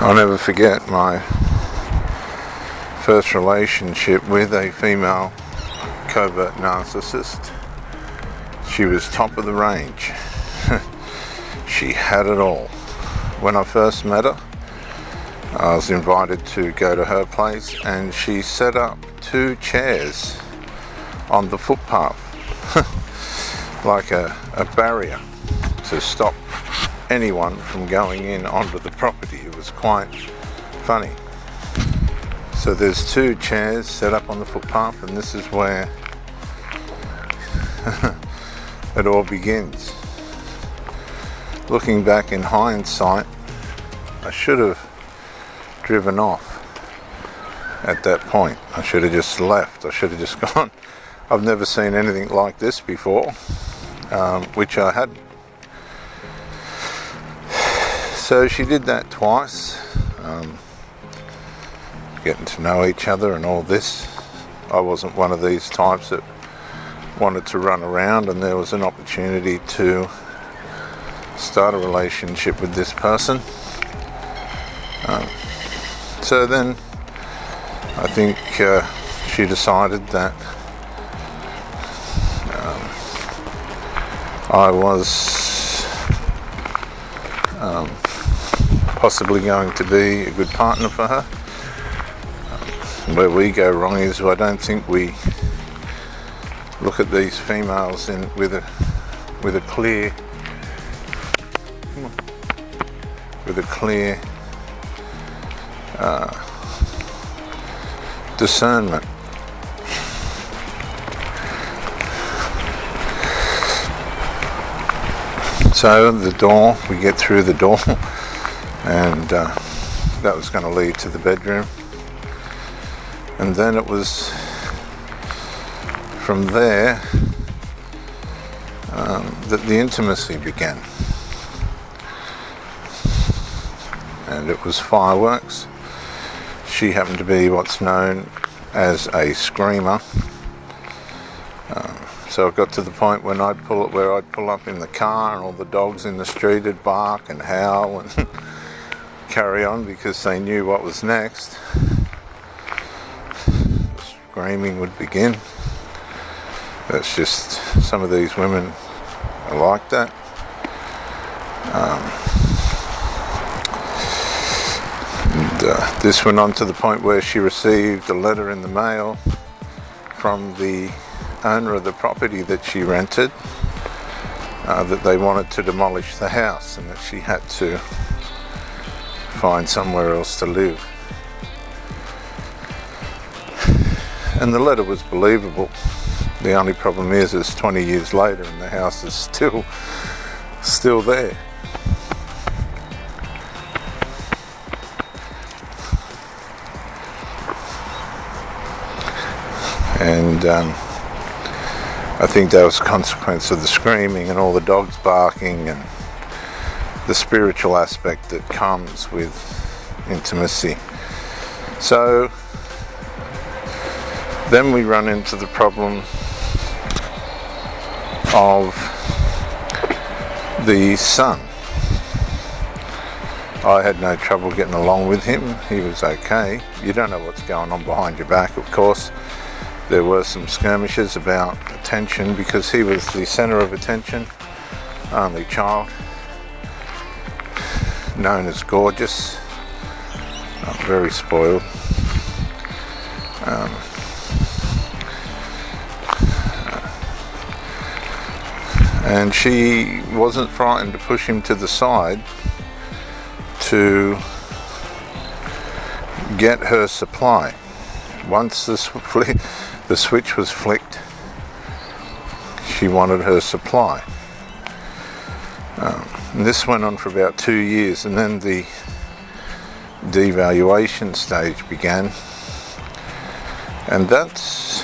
I'll never forget my first relationship with a female covert narcissist. She was top of the range. She had it all. When I first met her, I was invited to go to her place, and she set up 2 chairs on the footpath like a barrier to stop anyone from going in onto the property. It was quite funny. So there's 2 chairs set up on the footpath, and this is where it all begins. Looking back in hindsight, I should have driven off at that point. I should have just left. I should have just gone. I've never seen anything like this before, which I hadn't. So she did that twice, getting to know each other and all this. I wasn't one of these types that wanted to run around, and there was an opportunity to start a relationship with this person. So then I think she decided that I was possibly going to be a good partner for her. Where we go wrong is I don't think we look at these females with a clear discernment. So the door, we get through the door, and that was going to lead to the bedroom, and then it was from there that the intimacy began, and it was fireworks. She happened to be what's known as a screamer. So it got to the point when I'd pull up in the car, and all the dogs in the street would bark and howl and carry on because they knew what was next. The screaming would begin. That's just, some of these women are like that. This went on to the point where she received a letter in the mail from the owner of the property that she rented, that they wanted to demolish the house and that she had to find somewhere else to live. And the letter was believable. The only problem is it's 20 years later and the house is still there. And I think that was a consequence of the screaming and all the dogs barking and the spiritual aspect that comes with intimacy. So then we run into the problem of the son. I had no trouble getting along with him. He was okay. You don't know what's going on behind your back, of course. There were some skirmishes about attention because he was the centre of attention, only child, known as gorgeous, very spoiled. And she wasn't frightened to push him to the side to get her supply. Once the switch was flicked, she wanted her supply. And this went on for about 2 years, and then the devaluation stage began. And that's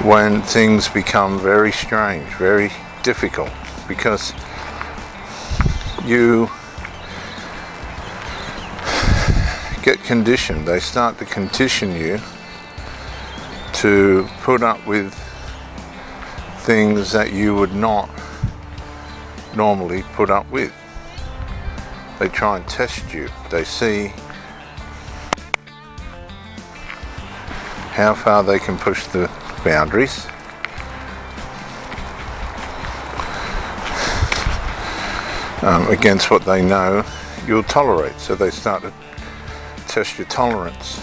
when things become very strange, very difficult, because you get conditioned. They start to condition you to put up with things that you would not normally put up with. They try and test you. They see how far they can push the boundaries, against what they know you'll tolerate. So they start to test your tolerance.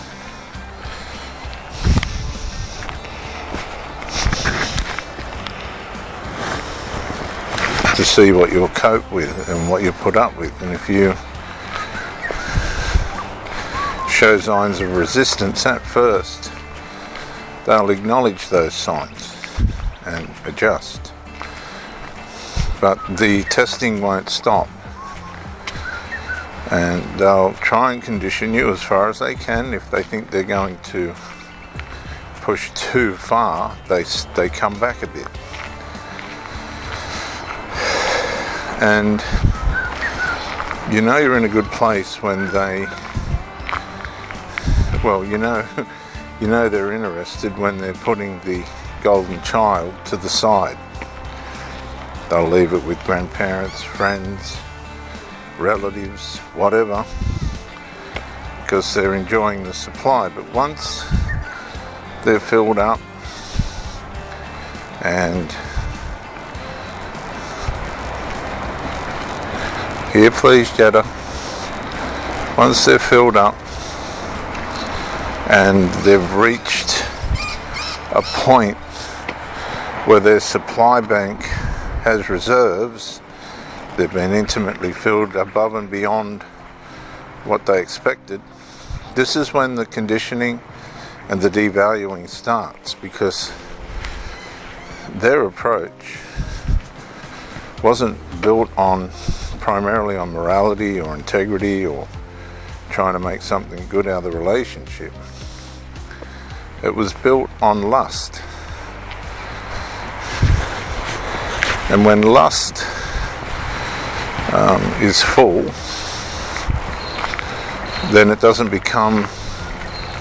To see what you'll cope with and what you put up with. And if you show signs of resistance at first, they'll acknowledge those signs and adjust. But the testing won't stop, and they'll try and condition you as far as they can. If they think they're going to push too far, they come back a bit. And you know you're in a good place when they, well, you know they're interested when they're putting the golden child to the side. They'll leave it with grandparents, friends, relatives, whatever, because they're enjoying the supply. But once they're filled up and here please, Jetta. Once they're filled up and they've reached a point where their supply bank has reserves, they've been intimately filled above and beyond what they expected, this is when the conditioning and the devaluing starts, because their approach wasn't built primarily on morality or integrity or trying to make something good out of the relationship. It was built on lust. And when lust is full, then it doesn't become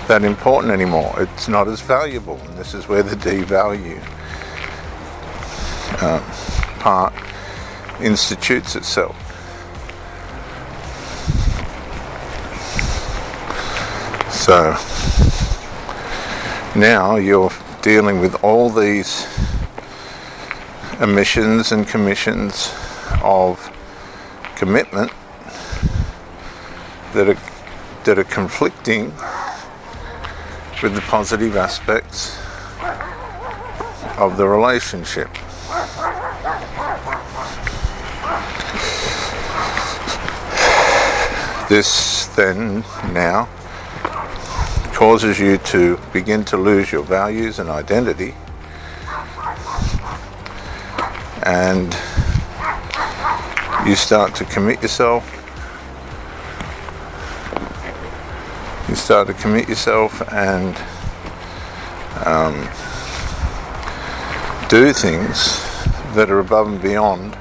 that important anymore. It's not as valuable, and this is where the devalue part institutes itself. So now you're dealing with all these emissions and commissions of commitment that are conflicting with the positive aspects of the relationship. This then now causes you to begin to lose your values and identity, and you start to commit yourself. And do things that are above and beyond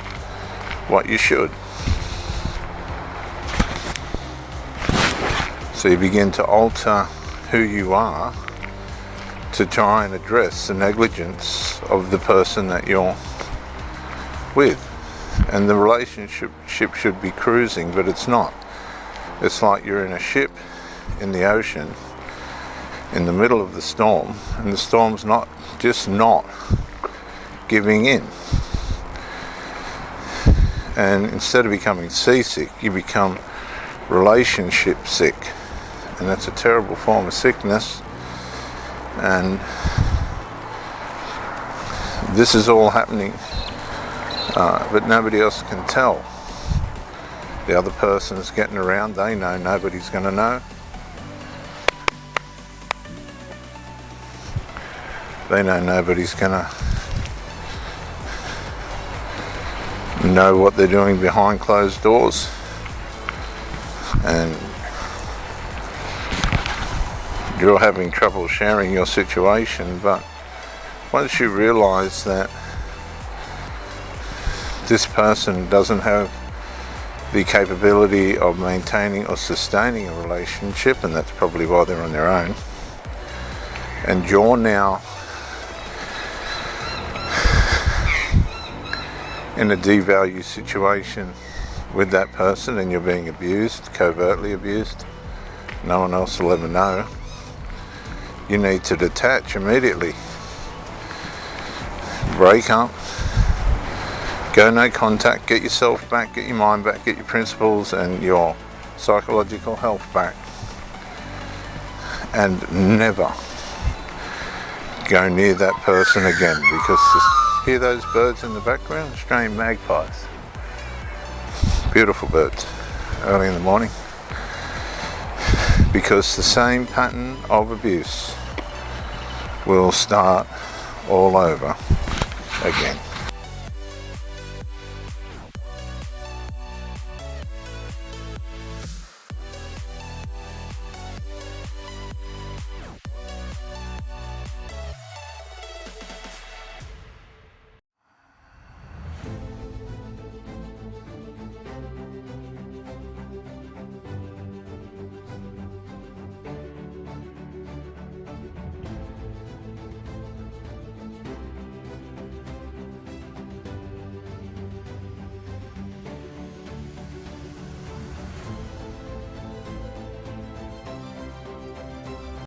what you should. So you begin to alter who you are to try and address the negligence of the person that you're with. And the relationship should be cruising, but it's not. It's like you're in a ship in the ocean in the middle of the storm, and the storm's not giving in. And instead of becoming seasick, you become relationship sick. And that's a terrible form of sickness. And this is all happening, but nobody else can tell. The other person's getting around, they know nobody's going to know. They know nobody's going to know what they're doing behind closed doors. And you're having trouble sharing your situation, but once you realize that this person doesn't have the capability of maintaining or sustaining a relationship, and that's probably why they're on their own, and you're now in a devalue situation with that person and you're being abused, covertly abused, no one else will ever know, you need to detach immediately. Break up. Go no contact. Get yourself back, get your mind back, get your principles and your psychological health back. And never go near that person again, because hear those birds in the background? Australian magpies. Beautiful birds early in the morning. Because the same pattern of abuse will start all over again.